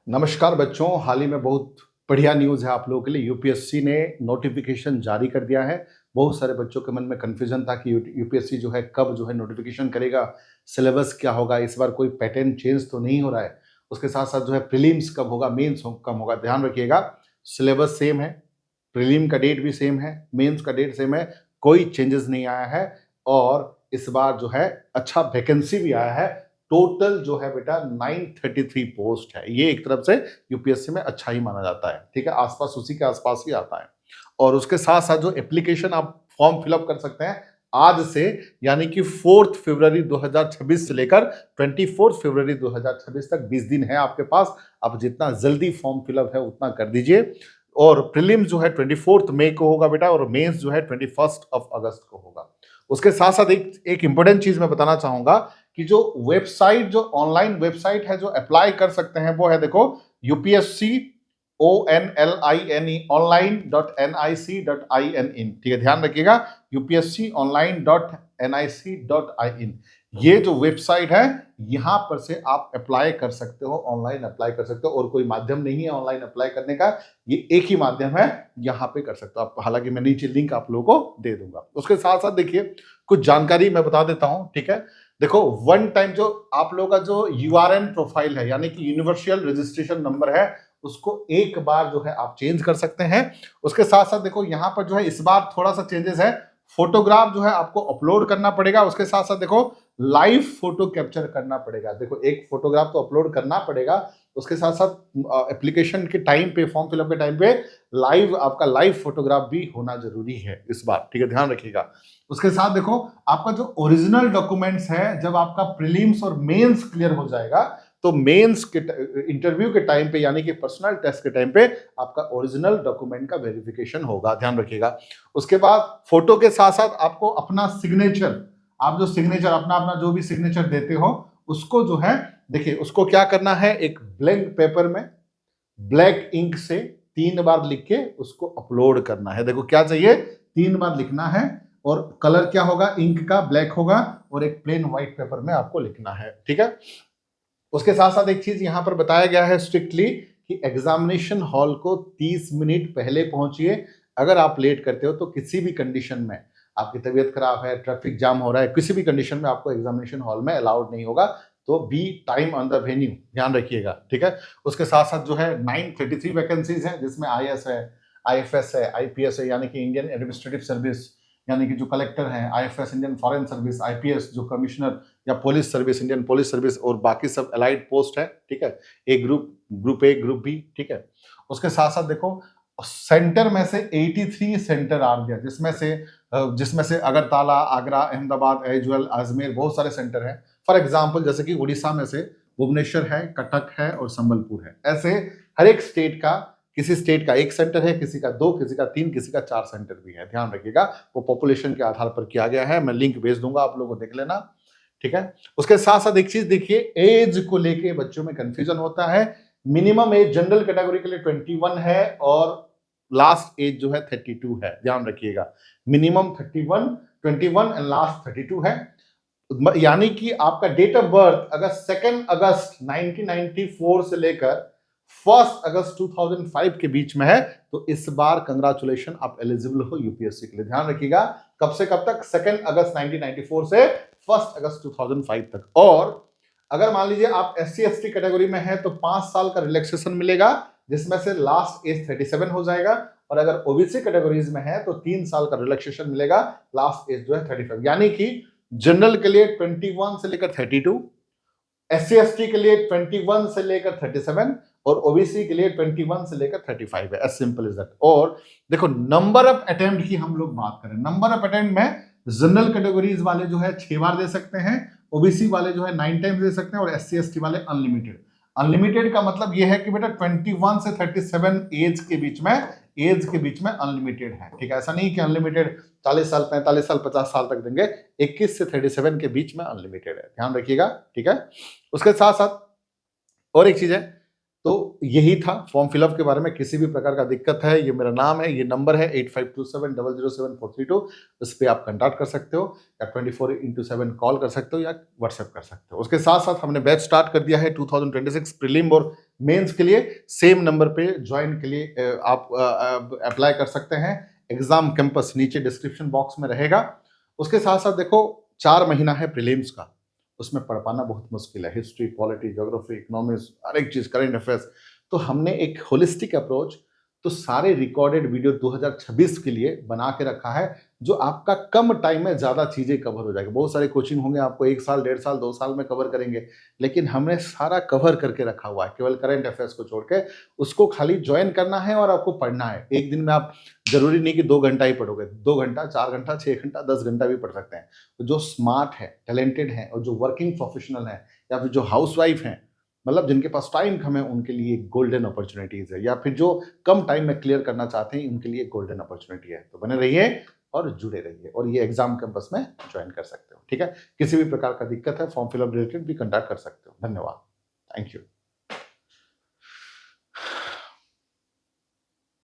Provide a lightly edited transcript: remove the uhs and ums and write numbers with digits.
नमस्कार बच्चों, हाल ही में बहुत बढ़िया न्यूज़ है आप लोगों के लिए। यूपीएससी ने नोटिफिकेशन जारी कर दिया है। बहुत सारे बच्चों के मन में कन्फ्यूजन था कि यूपीएससी जो है कब जो है नोटिफिकेशन करेगा, सिलेबस क्या होगा, इस बार कोई पैटर्न चेंज तो नहीं हो रहा है। उसके साथ-साथ जो है प्रीलिम्स कब होगा, मेंस कब होगा। ध्यान रखिएगा, सिलेबस सेम है, प्रीलिम का डेट भी सेम है, मेंस का डेट सेम है, कोई चेंजेस नहीं आया है और इस बार जो है अच्छा वैकेंसी भी आया है। टोटल जो है बेटा 933 पोस्ट है। ये एक तरफ से यूपीएससी में अच्छा ही माना जाता है, ठीक है, आसपास उसी के आसपास ही आता है। और उसके साथ साथ जो एप्लीकेशन आप फॉर्म फिलअप कर सकते हैं आज से, यानी कि 4 फरवरी 2026 से लेकर 24 फरवरी 2026 तक 20 दिन है आपके पास। आप जितना जल्दी फॉर्म फिलअप है उतना कर दीजिए। और प्रीलिम्स जो है 24 मई को होगा बेटा, और मेंस जो है 21 अगस्त को होगा। उसके साथ साथ एक इंपॉर्टेंट चीज मैं बताना चाहूंगा कि जो वेबसाइट, जो ऑनलाइन वेबसाइट है जो अप्लाई कर सकते हैं, वो है देखो यूपीएससी ONLINE online.nic.in। ठीक है, ध्यान रखिएगा, यूपीएससी online.nic.in। ये जो वेबसाइट है, यहां पर से आप अप्लाई कर सकते हो, ऑनलाइन अप्लाई कर सकते हो, और कोई माध्यम नहीं है ऑनलाइन अप्लाई करने का, ये एक ही माध्यम है, यहां पे कर सकते हो आप। हालांकि मैं नीचे लिंक आप लोगों को दे दूंगा। उसके साथ साथ देखिए कुछ जानकारी मैं बता देता हूं, ठीक है। देखो, वन टाइम जो आप लोगों का जो यूआरएन प्रोफाइल है, यानी कि यूनिवर्सल रजिस्ट्रेशन नंबर है, उसको एक बार जो है आप चेंज कर सकते हैं। उसके साथ साथ देखो यहां पर जो है इस बार थोड़ा सा चेंजेस है, फोटोग्राफ जो है आपको अपलोड करना पड़ेगा। उसके साथ साथ देखो लाइव फोटो कैप्चर करना पड़ेगा। देखो, एक फोटोग्राफ तो अपलोड करना पड़ेगा, उसके साथ साथ एप्लीकेशन के टाइम पे, फॉर्म फिलअप के टाइम पे लाइव, आपका लाइव फोटोग्राफ भी होना जरूरी है इस बार, ठीक है, ध्यान रखिएगा। उसके साथ देखो आपका जो ओरिजिनल डॉक्यूमेंट्स है, जब आपका प्रीलिम्स और मेंस क्लियर हो जाएगा तो मेंस के इंटरव्यू के टाइम पे, यानी कि पर्सनल टेस्ट के टाइम पे, आपका ओरिजिनल डॉक्यूमेंट का वेरिफिकेशन होगा, ध्यान रखिएगा। उसके बाद फोटो के साथ साथ आपको अपना सिग्नेचर, आप जो सिग्नेचर अपना अपना जो भी सिग्नेचर देते हो, उसको जो है, देखिए उसको क्या करना है, एक ब्लैंक पेपर में ब्लैक इंक से 3 बार लिख के उसको अपलोड करना है। देखो क्या चाहिए, 3 बार लिखना है, और कलर क्या होगा, इंक का ब्लैक होगा, और एक प्लेन व्हाइट पेपर में आपको लिखना है, ठीक है। उसके साथ साथ एक चीज यहां पर बताया गया है स्ट्रिक्टली कि एग्जामिनेशन हॉल को 30 मिनट पहले पहुंचिए। अगर आप लेट करते हो तो किसी भी कंडीशन में, आपकी तबीयत खराब है, ट्रैफिक जाम हो रहा है, किसी भी कंडीशन में आपको एग्जामिनेशन हॉल में अलाउड नहीं होगा। तो be time on the venue, ध्यान रखिएगा, ठीक है। उसके साथ साथ जो है 933 वैकेंसीज है, जिसमें आईएएस है, आईएफएस है, आईपीएस है, यानी कि इंडियन एडमिनिस्ट्रेटिव सर्विस, यानी कि जो कलेक्टर है, IFS Indian foreign service, IPS जो कमिश्नर या police service, Indian police service, और बाकी सब अलाइड पोस्ट है, ठीक है। एक ग्रुप ए, ग्रुप बी, ठीक है। उसके साथ साथ देखो सेंटर में से 83 सेंटर आ गया, जिसमें से अगरतला, आगरा, अहमदाबाद, ऐज्वाल, अजमेर, बहुत सारे सेंटर हैं। फॉर एग्जाम्पल जैसे कि उड़ीसा में से भुवनेश्वर है, कटक है और संबलपुर है। ऐसे हर एक स्टेट का, किसी स्टेट का एक सेंटर है, किसी का 2, किसी का 3, किसी का 4 सेंटर भी है, ध्यान रखिएगा। वो पॉपुलेशन के आधार पर किया गया है, मैं लिंक भेज दूंगा, आप लोगों को देख लेना, ठीक है। उसके साथ साथ एक चीज देखिए, एज को लेके बच्चों में कंफ्यूजन होता है। मिनिमम एज जनरल कैटेगरी के लिए 21 है, और लास्ट एज जो है 32 है, ध्यान रखिएगा। मिनिमम 21 एंड लास्ट 32 है। यानी कि आपका डेट ऑफ बर्थ अगर 2 अगस्त 1994 से लेकर 1 अगस्त 2005 के बीच में है, तो इस बार कंग्रेचुलेशन, आप एलिजिबल हो यूपीएससी के लिए। ध्यान रखिएगा, कब से कब तक, 2 अगस्त 1994 से 1 अगस्त 2005 तक। और अगर मान लीजिए आप एससी एसटी कैटेगरी में है तो 5 साल का रिलैक्सेशन मिलेगा, जिसमें से लास्ट एज 37 हो जाएगा। और अगर ओबीसी कैटेगरीज में है तो 3 साल का रिलैक्सेशन मिलेगा, लास्ट एज जो है 35। यानी कि जनरल के लिए 21 से लेकर 32, एससी एसटी के लिए 21 से लेकर 37, और ओबीसी के लिए 21 से लेकर 35 है। As simple as that. और देखो नंबर ऑफ अटेम्प्ट की हम लोग बात करें, नंबर ऑफ अटेम्प्ट में जनरल कैटेगरीज वाले जो है 6 बार दे सकते हैं, ओबीसी वाले जो है 9 टाइम्स दे सकते हैं, और एससी एसटी वाले अनलिमिटेड। अनलिमिटेड का मतलब यह है कि बेटा 21 से 37 एज के बीच में अनलिमिटेड है, ठीक है। ऐसा नहीं कि अनलिमिटेड 40 साल, 45 साल, 50 साल तक देंगे, 21 से 37 के बीच में अनलिमिटेड है, ध्यान रखिएगा, ठीक है। उसके साथ साथ और एक चीज है, तो यही था फॉर्म फिलअप के बारे में। किसी भी प्रकार का दिक्कत है, ये मेरा नाम है, ये नंबर है 8527007432, इस पे आप कंटैक्ट कर सकते हो, या 24x7 कॉल कर सकते हो, या व्हाट्सएप कर सकते हो। उसके साथ साथ हमने बैच स्टार्ट कर दिया है 2026 प्रीलिम और मेंस के लिए सेम नंबर पे ज्वाइन के लिए आप अप्लाई कर सकते हैं। एग्जाम कैंपस नीचे डिस्क्रिप्शन बॉक्स में रहेगा। उसके साथ साथ देखो 4 महीना है प्रीलिम्स का, उसमें पढ़ पाना बहुत मुश्किल है। हिस्ट्री, पॉलिटी, ज्योग्राफी, इकोनॉमिक्स, हर एक चीज, करंट अफेयर्स। तो हमने एक होलिस्टिक अप्रोच, तो सारे रिकॉर्डेड वीडियो 2026 के लिए बना के रखा है, जो आपका कम टाइम में ज्यादा चीजें कवर हो जाएगी। बहुत सारे कोचिंग होंगे आपको 1 साल, 1.5 साल, 2 साल में कवर करेंगे, लेकिन हमने सारा कवर करके रखा हुआ है। केवल करंट अफेयर्स को छोड़ के उसको खाली ज्वाइन करना है और आपको पढ़ना है। एक दिन में आप, जरूरी नहीं कि 2 घंटा ही पढ़ोगे, 2 घंटा, 4 घंटा, 6 घंटा, 10 घंटा भी पढ़ सकते हैं। तो जो स्मार्ट है, टैलेंटेड है और जो वर्किंग प्रोफेशनल है, या फिर जो हाउसवाइफ हैं, मतलब जिनके पास टाइम कम है, उनके लिए गोल्डन अपॉर्चुनिटीज है। या फिर जो कम टाइम में क्लियर करना चाहते हैं, उनके लिए गोल्डन अपॉर्चुनिटी है। तो बने रहिए और जुड़े रहिए, और ये एग्जाम कैंपस में ज्वाइन कर सकते हो। ठीक है, किसी भी प्रकार का दिक्कत है, फॉर्म फिलअप रिलेटेड भी कंटैक्ट कर सकते हो। धन्यवाद, थैंक यू।